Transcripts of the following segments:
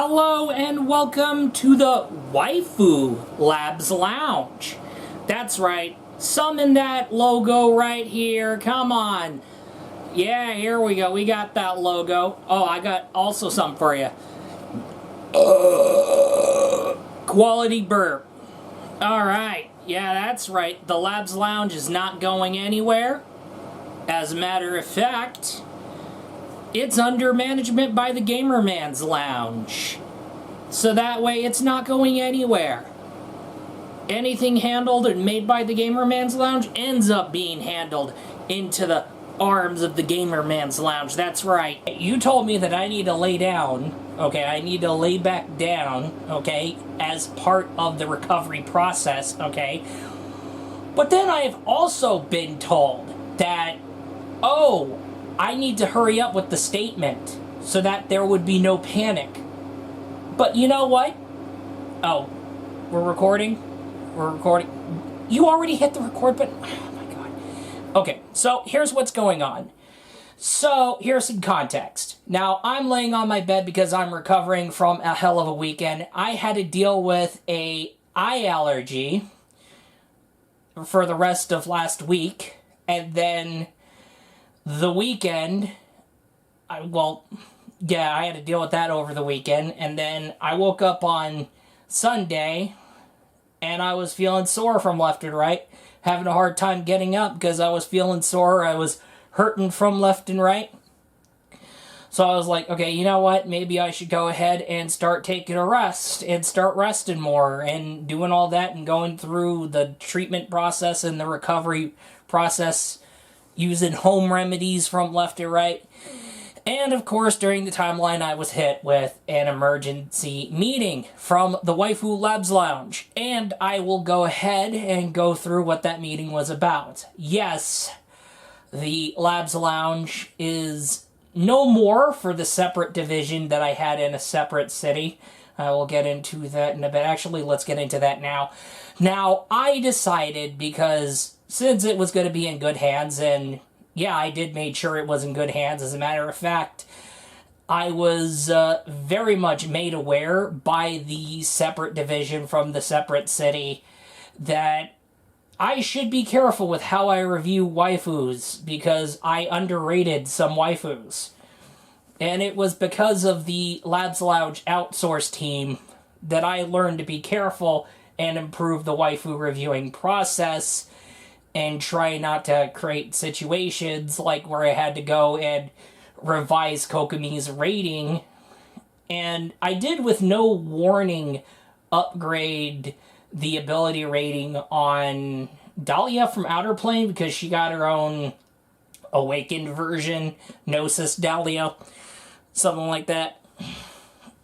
Hello and welcome to the Waifu Labs Lounge. That's right, summon that logo right here, come on. Yeah, here we go, we got that logo. Oh, I got also something for you. Quality burp. Alright, yeah, that's right, the Labs Lounge is not going anywhere. As a matter of fact, it's under management by the Gamerman's Lounge. So that way it's not going anywhere. Anything handled and made by the Gamerman's Lounge ends up being handled into the arms of the Gamerman's Lounge. That's right. You told me that I need to lay down, okay? I need to lay back down, okay? As part of the recovery process, okay? But then I have also been told that, oh, I need to hurry up with the statement so that there would be no panic. But you know what? Oh, we're recording? We're recording. You already hit the record button? Oh my god. Okay, so here's what's going on. So, here's some context. Now, I'm laying on my bed because I'm recovering from a hell of a weekend. I had to deal with an eye allergy for the rest of last week, and then the weekend, I had to deal with that over the weekend, and then I woke up on Sunday, and I was feeling sore from left and right, having a hard time getting up because I was feeling sore, I was hurting from left and right. So I was like, okay, you know what, maybe I should go ahead and start taking a rest, and start resting more, and doing all that, and going through the treatment process and the recovery process, using home remedies from left and right. And of course, during the timeline, I was hit with an emergency meeting from the Waifu Labs Lounge. And I will go ahead and go through what that meeting was about. Yes, the Labs Lounge is no more for the separate division that I had in a separate city. I will get into that in a bit. Actually, let's get into that now. Now, I decided, because since it was going to be in good hands, and yeah, I did make sure it was in good hands. As a matter of fact, I was very much made aware by the separate division from the separate city that I should be careful with how I review waifus, because I underrated some waifus. And it was because of the Labs Lounge outsource team that I learned to be careful and improve the waifu reviewing process, and try not to create situations like where I had to go and revise Kokomi's rating. And I did, with no warning, upgrade the ability rating on Dahlia from Outer Plane, because she got her own awakened version, Gnosis Dahlia, something like that.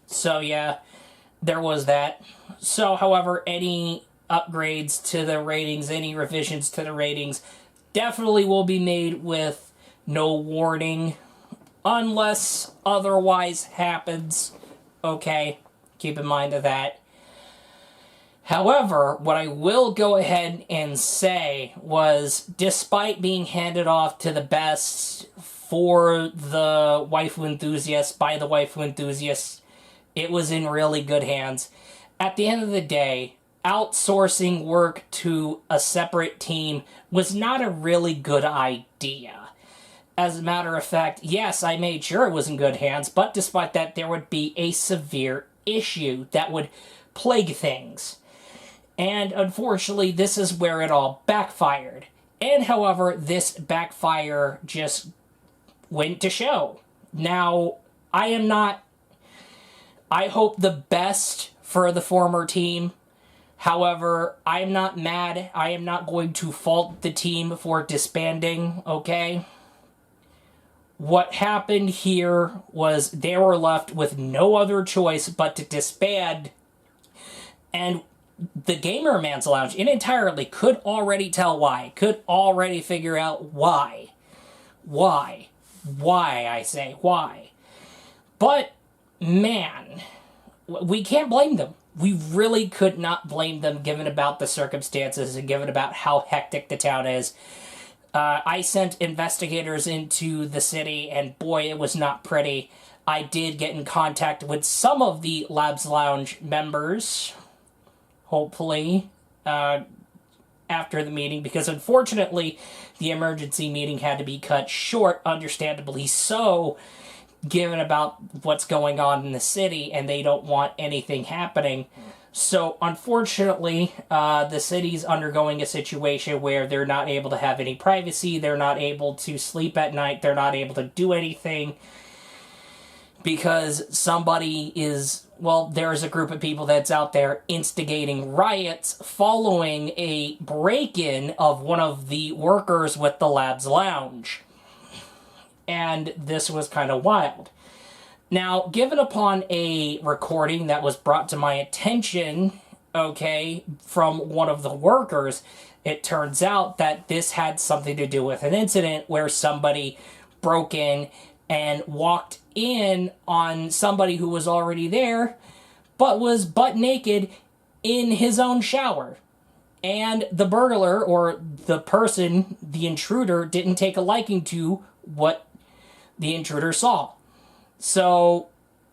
So yeah, there was that. So, however, any upgrades to the ratings, any revisions to the ratings, definitely will be made with no warning, unless otherwise happens. Okay, keep in mind of that. However, what I will go ahead and say was, despite being handed off to the best for the waifu enthusiasts, by the waifu enthusiasts, it was in really good hands. At the end of the day, outsourcing work to a separate team was not a really good idea. As a matter of fact, yes, I made sure it was in good hands, but despite that, there would be a severe issue that would plague things. And unfortunately, this is where it all backfired. And however, this backfire just went to show. Now, I hope the best for the former team. However, I'm not mad. I am not going to fault the team for disbanding, okay? What happened here was they were left with no other choice but to disband, and the Gamerman's Lounge in entirety could already tell why, could already figure out why. Why, I say, why. But, man, we can't blame them. We really could not blame them, given about the circumstances and given about how hectic the town is. I sent investigators into the city, and boy, it was not pretty. I did get in contact with some of the Labs Lounge members, hopefully, after the meeting, because unfortunately the emergency meeting had to be cut short, understandably so, given about what's going on in the city, and they don't want anything happening. So unfortunately, the city's undergoing a situation where they're not able to have any privacy, they're not able to sleep at night, they're not able to do anything, because somebody is, well, there's a group of people that's out there instigating riots following a break-in of one of the workers with the Labs Lounge. And this was kind of wild. Now, given upon a recording that was brought to my attention, okay, from one of the workers, it turns out that this had something to do with an incident where somebody broke in and walked in on somebody who was already there, but was butt naked in his own shower. And the burglar, or the person, the intruder, didn't take a liking to what the intruder saw. So,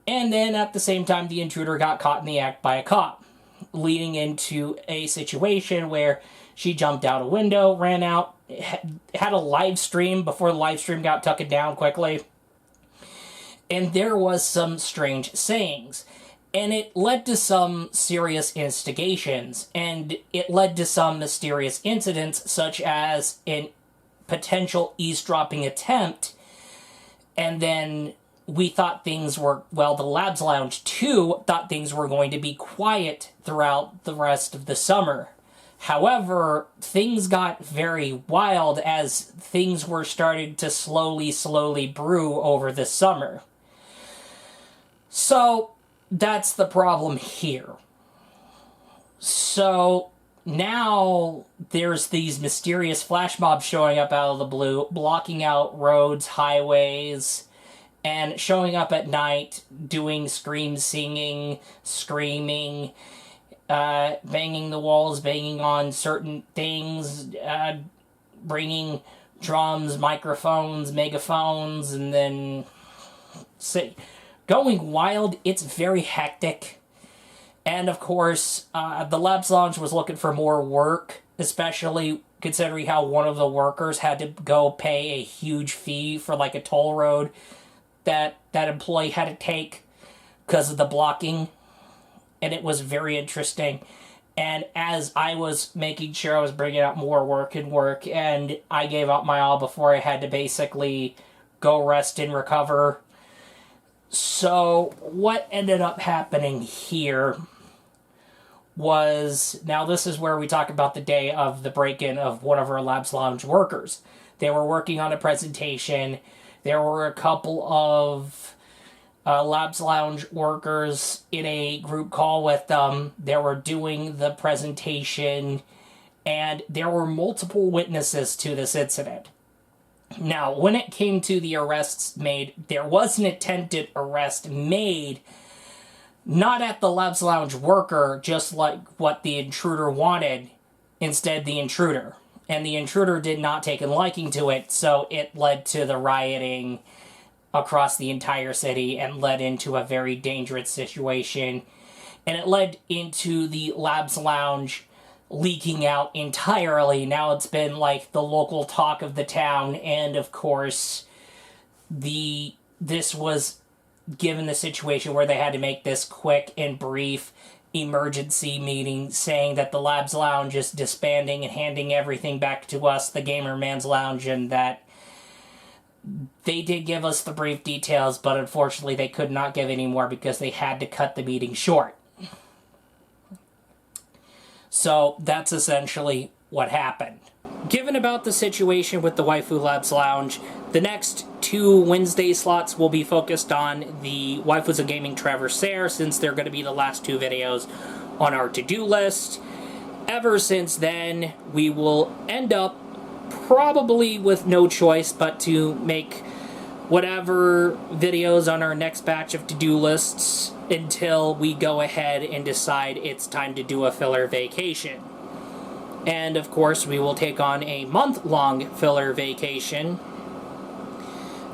and then at the same time, the intruder got caught in the act by a cop, leading into a situation where she jumped out a window, ran out, had a live stream before the live stream got taken down quickly. And there was some strange sayings. And it led to some serious instigations. And it led to some mysterious incidents, such as a potential eavesdropping attempt. And then we thought things were, well, the Labs Lounge 2 thought things were going to be quiet throughout the rest of the summer. However, things got very wild as things were starting to slowly brew over the summer. So, that's the problem here. So, now there's these mysterious flash mobs showing up out of the blue, blocking out roads, highways, and showing up at night, doing scream singing, screaming, banging the walls, banging on certain things, bringing drums, microphones, megaphones, and then going wild. It's very hectic. And of course, the Labs Lounge was looking for more work, especially considering how one of the workers had to go pay a huge fee for like a toll road that employee had to take because of the blocking. And it was very interesting. And as I was making sure I was bringing out more work, and I gave out my all before I had to basically go rest and recover. So what ended up happening here was, now this is where we talk about the day of the break-in of one of our Labs Lounge workers. They were working on a presentation. There were a couple of Labs Lounge workers in a group call with them. They were doing the presentation, and there were multiple witnesses to this incident. Now, when it came to the arrests made, there was an attempted arrest made, not at the Labs Lounge worker, just like what the intruder wanted, instead the intruder. And the intruder did not take a liking to it, so it led to the rioting across the entire city and led into a very dangerous situation. And it led into the Labs Lounge leaking out entirely. Now it's been like the local talk of the town, and of course this was given the situation where they had to make this quick and brief emergency meeting saying that the Labs Lounge is disbanding and handing everything back to us, the Gamerman's Lounge, and that they did give us the brief details, but unfortunately they could not give any more because they had to cut the meeting short. So that's essentially what happened. Given about the situation with the Waifu Labs Lounge, the next 2 Wednesday slots will be focused on the Waifus of Gaming Traversaire, since they're going to be the last 2 videos on our to-do list. Ever since then, we will end up probably with no choice but to make whatever videos on our next batch of to-do lists until we go ahead and decide it's time to do a filler vacation. And of course, we will take on a month-long filler vacation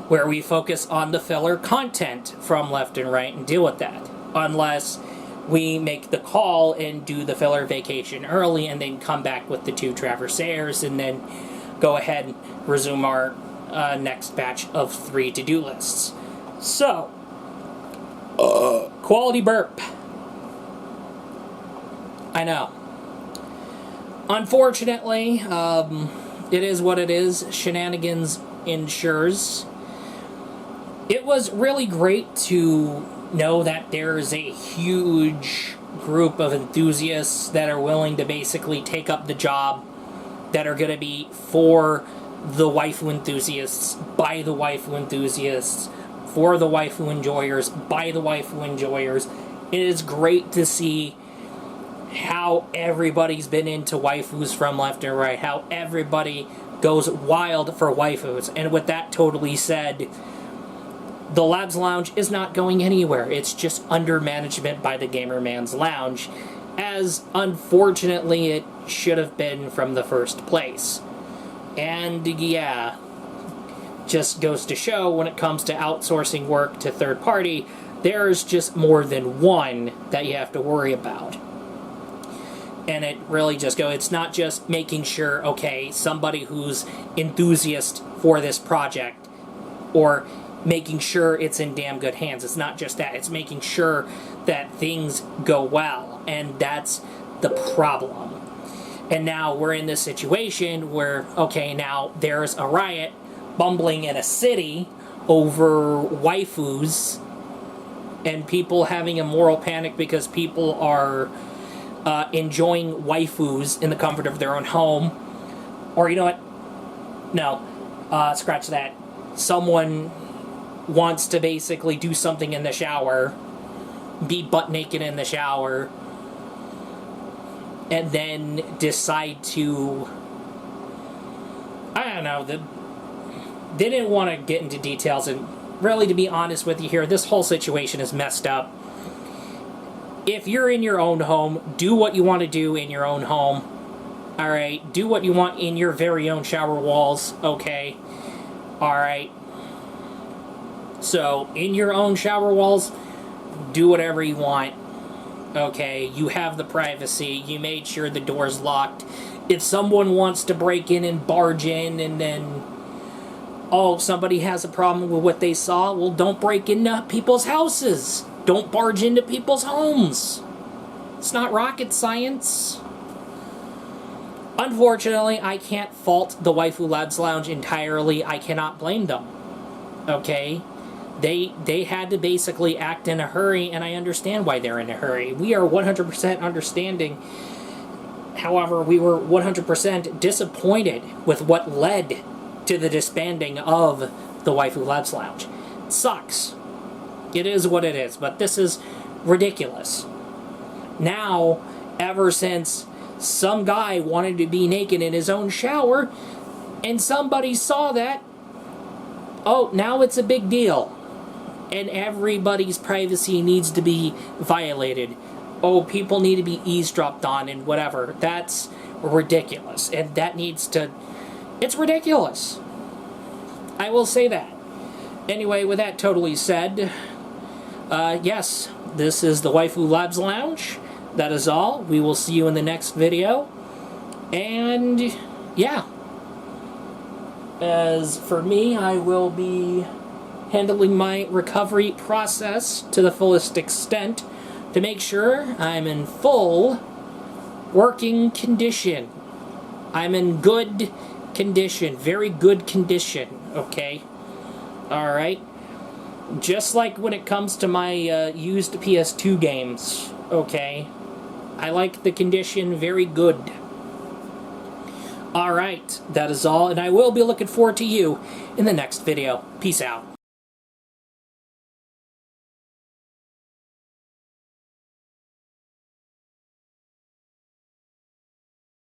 where we focus on the filler content from left and right and deal with that. Unless we make the call and do the filler vacation early and then come back with the 2 Traversairs and then go ahead and resume our next batch of 3 to-do lists. So, quality burp. I know. Unfortunately, it is what it is. Shenanigans ensures. It was really great to know that there is a huge group of enthusiasts that are willing to basically take up the job, that are going to be for the waifu enthusiasts, by the waifu enthusiasts, for the waifu enjoyers, by the waifu enjoyers. It is great to see how everybody's been into waifus from left and right, how everybody goes wild for waifus. And with that totally said, the Labs Lounge is not going anywhere. It's just under management by the Gamerman's Lounge, as unfortunately it should have been from the first place. And yeah, just goes to show when it comes to outsourcing work to third party, there's just more than one that you have to worry about. And it really just goes, it's not just making sure, okay, somebody who's enthusiast for this project, or making sure it's in damn good hands. It's not just that. It's making sure that things go well. And that's the problem. And now we're in this situation where, okay, now there's a riot bumbling in a city over waifus, and people having a moral panic because people are enjoying waifus in the comfort of their own home. Or, you know what? No. Scratch that. Someone wants to basically do something in the shower, be butt naked in the shower, and then decide to, I don't know, they didn't want to get into details, and really, to be honest with you here, this whole situation is messed up. If you're in your own home, do what you want to do in your own home. Alright, do what you want in your very own shower walls, okay? Alright. So, in your own shower walls, do whatever you want. Okay, you have the privacy, you made sure the door's locked. If someone wants to break in and barge in and then, oh, somebody has a problem with what they saw, well, don't break into people's houses. Don't barge into people's homes. It's not rocket science. Unfortunately, I can't fault the Waifu Labs Lounge entirely. I cannot blame them. Okay? They had to basically act in a hurry, and I understand why they're in a hurry. We are 100% understanding. However, we were 100% disappointed with what led to the disbanding of the Waifu Labs Lounge. It sucks. It is what it is, but this is ridiculous. Now, ever since some guy wanted to be naked in his own shower, and somebody saw that, oh, now it's a big deal. And everybody's privacy needs to be violated. Oh, people need to be eavesdropped on and whatever. That's ridiculous. And that needs to... It's ridiculous. I will say that. Anyway, with that totally said, yes, this is the Waifu Labs Lounge. That is all. We will see you in the next video. And, yeah. As for me, I will be handling my recovery process to the fullest extent to make sure I'm in full working condition. I'm in good condition, very good condition, okay? Alright? Just like when it comes to my used PS2 games, okay? I like the condition very good. Alright, that is all, and I will be looking forward to you in the next video. Peace out.